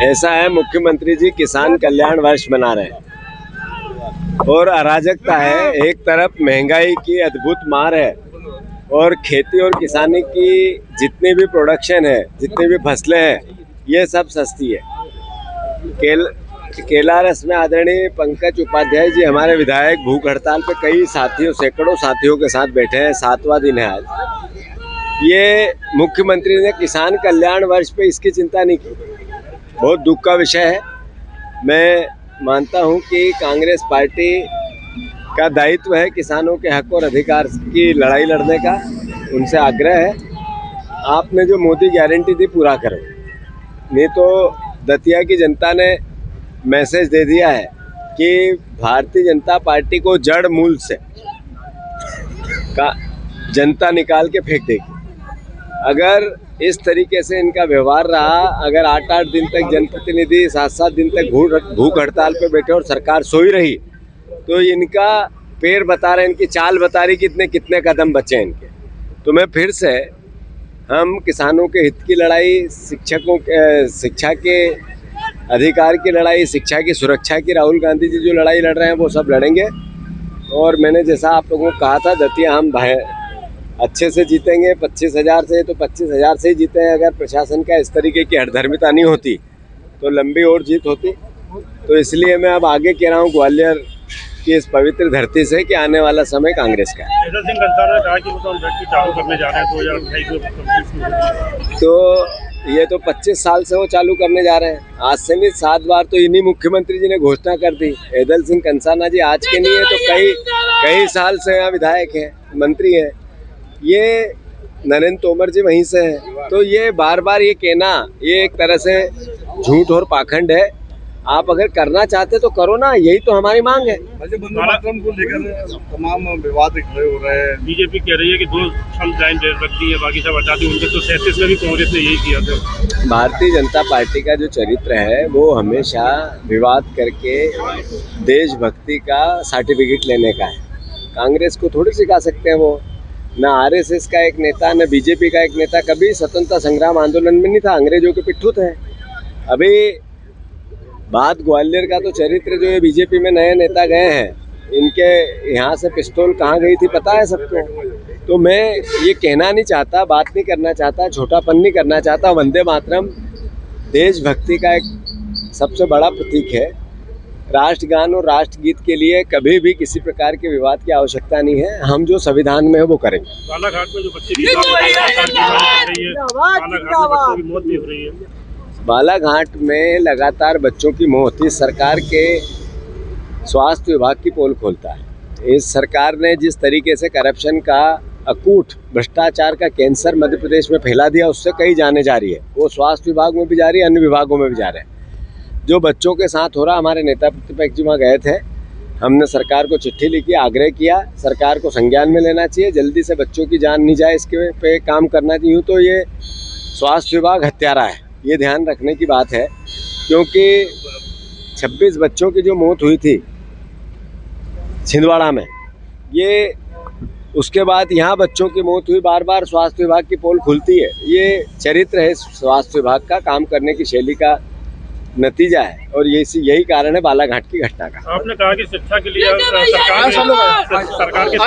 ऐसा है, मुख्यमंत्री जी किसान कल्याण वर्ष मना रहे हैं और अराजकता है। एक तरफ महंगाई की अद्भुत मार है और खेती और किसानी की जितनी भी प्रोडक्शन है, जितनी भी फसलें हैं, ये सब सस्ती है। केला रस में आदरणीय पंकज उपाध्याय जी हमारे विधायक भूख हड़ताल पे कई साथियों, सैकड़ों साथियों के साथ बैठे हैं। 7वां दिन है आज। ये मुख्यमंत्री ने किसान कल्याण वर्ष पे इसकी चिंता नहीं की। बहुत दुख का विषय है। मैं मानता हूं कि कांग्रेस पार्टी का दायित्व है किसानों के हक और अधिकार की लड़ाई लड़ने का। उनसे आग्रह है, आपने जो मोदी गारंटी दी पूरा करो, नहीं तो दतिया की जनता ने मैसेज दे दिया है कि भारतीय जनता पार्टी को जड़ मूल से का जनता निकाल के फेंक देगी। अगर इस तरीके से इनका व्यवहार रहा, अगर 8-8 दिन तक जनप्रतिनिधि 7-7 दिन तक भूख हड़ताल पे बैठे और सरकार सोई रही, तो इनका पैर बता रहे, इनकी चाल बता रही कि कितने कदम बचे हैं इनके। तो मैं फिर से, हम किसानों के हित की लड़ाई, शिक्षा के अधिकार की लड़ाई, शिक्षा की सुरक्षा की राहुल गांधी जी जो लड़ाई लड़ रहे हैं वो सब लड़ेंगे। और मैंने जैसा आप लोगों को कहा था, दतिया हम अच्छे से जीतेंगे। 25,000 से, तो 25,000 से ही जीते हैं। अगर प्रशासन का इस तरीके की हठधर्मिता नहीं होती तो लंबी और जीत होती। तो इसलिए मैं अब आगे कह रहा हूँ ग्वालियर की इस पवित्र धरती से कि आने वाला समय कांग्रेस का है। एडल सिंह कंसाना ने कहा कि वो तो चालू करने जा रहे हैं 2028 तो ये तो 25 साल से वो चालू करने जा रहे हैं। आज से नहीं, 7 बार तो इन्हीं मुख्यमंत्री जी ने घोषणा कर दी। एडल सिंह कंसाना जी आज के नहीं है, तो कई साल से यहाँ विधायक हैं, मंत्री हैं। ये नरेंद्र तोमर जी वहीं से हैं। तो ये बार बार ये कहना, ये एक तरह से झूठ और पाखंड है। आप अगर करना चाहते तो करो ना, यही तो हमारी मांग है। वंदे मातरम को लेकर तमाम विवाद खड़े हो रहे हैं। बीजेपी कह रही है कि 2 शब्द लाइन रख दी है, बाकी सब हटा दी। उनके तो 37 में भी कांग्रेस ने यही किया था। भारतीय जनता पार्टी का जो चरित्र है वो हमेशा विवाद करके देशभक्ति का सर्टिफिकेट लेने का है। कांग्रेस को थोड़ी सिखा सकते हैं वो। ना आरएसएस का एक नेता, न बीजेपी का एक नेता कभी स्वतंत्रता संग्राम आंदोलन में नहीं था। अंग्रेजों के पिट्ठू थे। अभी बात ग्वालियर का तो चरित्र, जो ये बीजेपी में नए नेता गए हैं, इनके यहाँ से पिस्तौल कहाँ गई थी पता है सबको। तो मैं ये कहना नहीं चाहता, बात नहीं करना चाहता, छोटापन नहीं करना चाहता। वंदे मातरम देशभक्ति का एक सबसे बड़ा प्रतीक है। राष्ट्रगान और राष्ट्रगीत के लिए कभी भी किसी प्रकार के विवाद की आवश्यकता नहीं है। हम जो संविधान में है वो करेंगे। बालाघाट में जो बच्चे की मौत भी हो रही है, बालाघाट में लगातार बच्चों की मौत इस सरकार के स्वास्थ्य विभाग की पोल खोलता है। इस सरकार ने जिस तरीके से करप्शन का अकूट भ्रष्टाचार का कैंसर मध्य प्रदेश में फैला दिया, उससे कई जाने जा रही है। वो स्वास्थ्य विभाग में भी जा रही है, अन्य विभागों में भी जा रहे हैं। जो बच्चों के साथ हो रहा, हमारे नेता प्रतिपक्ष जी वहाँ गए थे, हमने सरकार को चिट्ठी लिखी, आग्रह किया सरकार को संज्ञान में लेना चाहिए, जल्दी से बच्चों की जान नहीं जाए इसके पे काम करना चाहिए। यूँ तो ये स्वास्थ्य विभाग हत्यारा है, ये ध्यान रखने की बात है। क्योंकि 26 बच्चों की जो मौत हुई थी छिंदवाड़ा में, ये उसके बाद यहाँ बच्चों की मौत हुई, बार बार स्वास्थ्य विभाग की पोल खुलती है। ये चरित्र है स्वास्थ्य विभाग का, काम करने की शैली का नतीजा है। और यही कारण है बालाघाट की घटना का। आपने कहा कि शिक्षा के लिए सरकार के